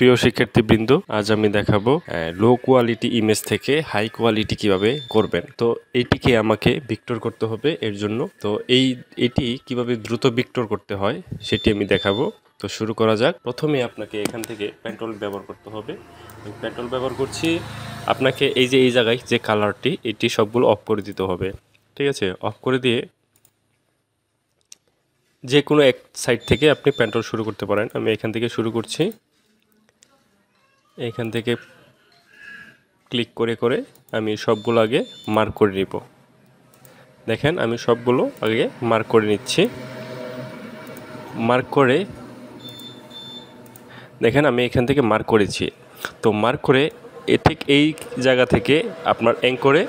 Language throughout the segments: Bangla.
প্রিয় শিক্ষার্থীবৃন্দ, আজ আমি দেখাবো লো কোয়ালিটি ইমেজ থেকে হাই কোয়ালিটি কিভাবে করবেন। তো এইটিকে আমাকে ভিক্টর করতে হবে। এর জন্য তো এটি কিভাবে দ্রুত ভিক্টর করতে হয় সেটি আমি দেখাবো। তো শুরু করা যাক। প্রথমে আপনাকে এখান থেকে পেন্টুল ব্যবহার করতে হবে। পেন্টুল ব্যবহার করছি। আপনাকে এই জায়গায় যে কালারটি এটি সবগুলো অফ করে দিতে হবে। ঠিক আছে, অফ করে দিয়ে যে কোনো এক সাইড থেকে আপনি পেন্টুল শুরু করতে পারেন। আমি এখান থেকে শুরু করছি। এখান থেকে ক্লিক করে করে আমি সবগুলো আগে মার্ক করে নিব। দেখেন আমি সবগুলো আগে মার্ক করে নিচ্ছি। মার্ক করে দেখেন আমি এখান থেকে মার্ক করেছি। তো মার্ক করে ঠিক এই জায়গা থেকে আপনার অ্যাঙ্করে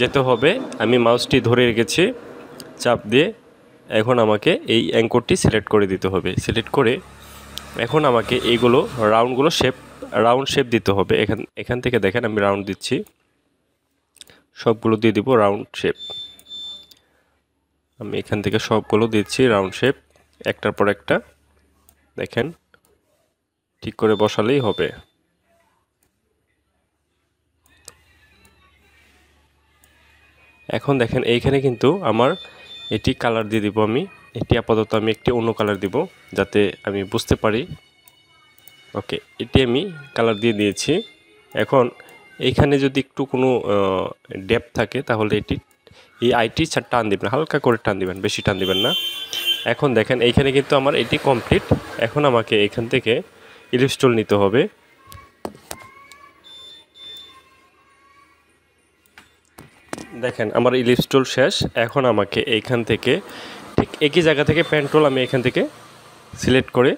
যেতে হবে। আমি মাউসটি ধরে রেখেছি চাপ দিয়ে। এখন আমাকে এই অ্যাঙ্করটি সিলেক্ট করে দিতে হবে। সিলেক্ট করে এখন আমাকে এইগুলো রাউন্ড শেপ দিতে হবে। এখান থেকে দেখেন আমি রাউন্ড দিচ্ছি, সবগুলো দিয়ে দিব রাউন্ড শেপ। আমি এখান থেকে সবগুলো দিচ্ছি রাউন্ড শেপ, একটার পর একটা। দেখেন ঠিক করে বসালেই হবে। এখন দেখেন এইখানে কিন্তু আমার এটি কালার দিয়ে দিব। আমি এটি আপাতত আমি একটি অন্য কালার দিব যাতে আমি বুঝতে পারি। ওকে, এটি আমি কালার দিয়ে দিয়েছি। এখন এইখানে যদি একটু কোনো ডেপথ থাকে তাহলে এই আইটি টান দিবেন, হালকা করে টান দিবেন, বেশি টান দিবেন না। এখন দেখেন এইখানে কিন্তু আমার এটি কমপ্লিট। এখন আমাকে এখান থেকে ইলিপস টুল নিতে হবে। দেখেন আমার ইলিপস টুল শেষ। এখন আমাকে এইখান থেকে ঠিক একই জায়গা থেকে পেন টুল আমি এখান থেকে সিলেক্ট করে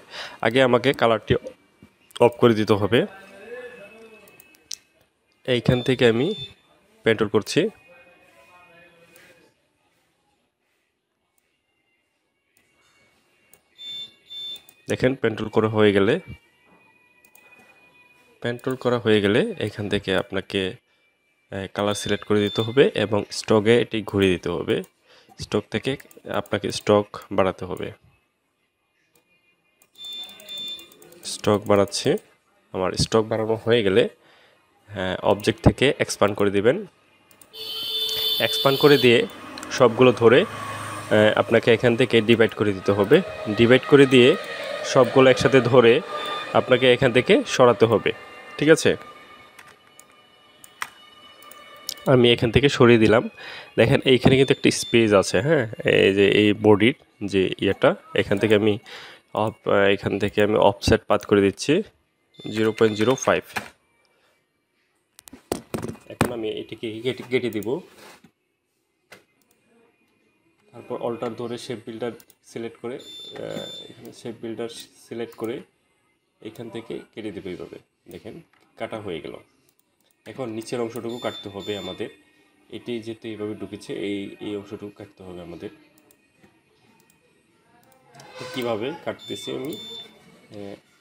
আগে আমাকে কালারটি অফ করে দিতে হবে। এইখান থেকে আমি পেন টুল করছি। দেখেন পেন টুল করা হয়ে গেলে এখান থেকে আপনাকে কালার সিলেক্ট করে দিতে হবে এবং স্টকে এটি ঘুরিয়ে দিতে হবে। স্টক থেকে আপনাকে স্টক বাড়াতে হবে। স্টক বাড়াচ্ছি। আমার স্টক বাড়ানো হয়ে গেলে অবজেক্ট থেকে এক্সপান্ড করে দিবেন। এক্সপান্ড করে দিয়ে সবগুলো ধরে আপনাকে এখান থেকে ডিভাইড করে দিতে হবে। ডিভাইড করে দিয়ে সবগুলো একসাথে ধরে আপনাকে এখান থেকে সরাতে হবে। ঠিক আছে, আমি এখান থেকে সরিয়ে দিলাম। দেখেন এইখানে কিন্তু একটা স্পেস আছে। হ্যাঁ, এই যে এই বডির যে ইয়েটা, এখান থেকে আমি অফসেট পাথ করে দিচ্ছি 0.05। এখন আমি এটিকে কেটে দিব। তারপর অল্টার ধরে শেপ বিল্ডার সিলেক্ট করে এখান থেকে কেটে দেবো এইভাবে। দেখেন কাটা হয়ে গেল। এখন নিচের অংশটুকু কাটতে হবে আমাদের। এটি যেহেতু এইভাবে ঢুকেছে, এই অংশটুকু কাটতে হবে আমাদের। কিভাবে কাটতেছি আমি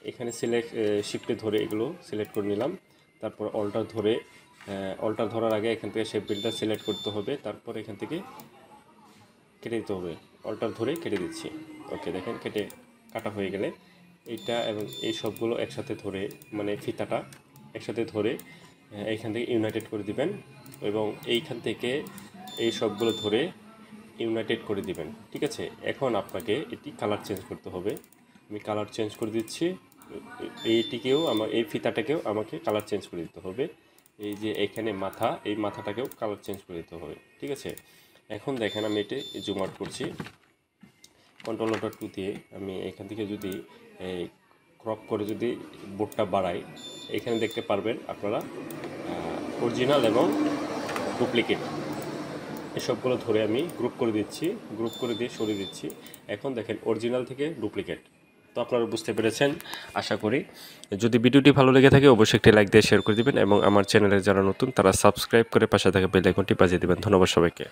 এখানে শিফটে ধরে এগুলো সিলেক্ট করে নিলাম। তারপর অল্টার ধরার আগে এখান থেকে শেপ বিল্ডার সিলেক্ট করতে হবে। তারপর এখান থেকে কেটে দিতে হবে। অল্টার ধরে কেটে দিচ্ছি। ওকে, দেখেন কাটা হয়ে গেলে এইটা এবং এই সবগুলো একসাথে ধরে, মানে ফিতাটা একসাথে ধরে এইখান থেকে ইউনাইটেড করে দিবেন এবং এইখান থেকে এই সবগুলো ধরে ইউনাইটেড করে দিবেন। ঠিক আছে, এখন আপনাকে এটি কালার চেঞ্জ করতে হবে। আমি কালার চেঞ্জ করে দিচ্ছি। এই ফিতাটাকেও আমাকে কালার চেঞ্জ করে দিতে হবে। এই যে এখানে এই মাথাটাকেও কালার চেঞ্জ করে দিতে হবে। ঠিক আছে, এখন দেখেন আমি এটি জুম আউট করছি। Ctrl+2 দিয়ে আমি এখান থেকে যদি ক্রপ করে যদি বোর্ডটা বাড়াই, এখানে দেখতে পারবেন আপনারা অরিজিনাল এবং ডুপ্লিকেট এসবগুলো ধরে আমি গ্রুপ করে দিয়ে সরিয়ে দিচ্ছি। এখন দেখেন অরিজিনাল থেকে ডুপ্লিকেট। তো আপনারা বুঝতে পেরেছেন আশা করি। যদি ভিডিওটি ভালো লেগে থাকে অবশ্যই একটি লাইক দিয়ে শেয়ার করে দিবেন এবং আমার চ্যানেলে যারা নতুন তারা সাবস্ক্রাইব করে পাশে থাকা বেল আইকনটি বাজিয়ে দিবেন। ধন্যবাদ সবাইকে।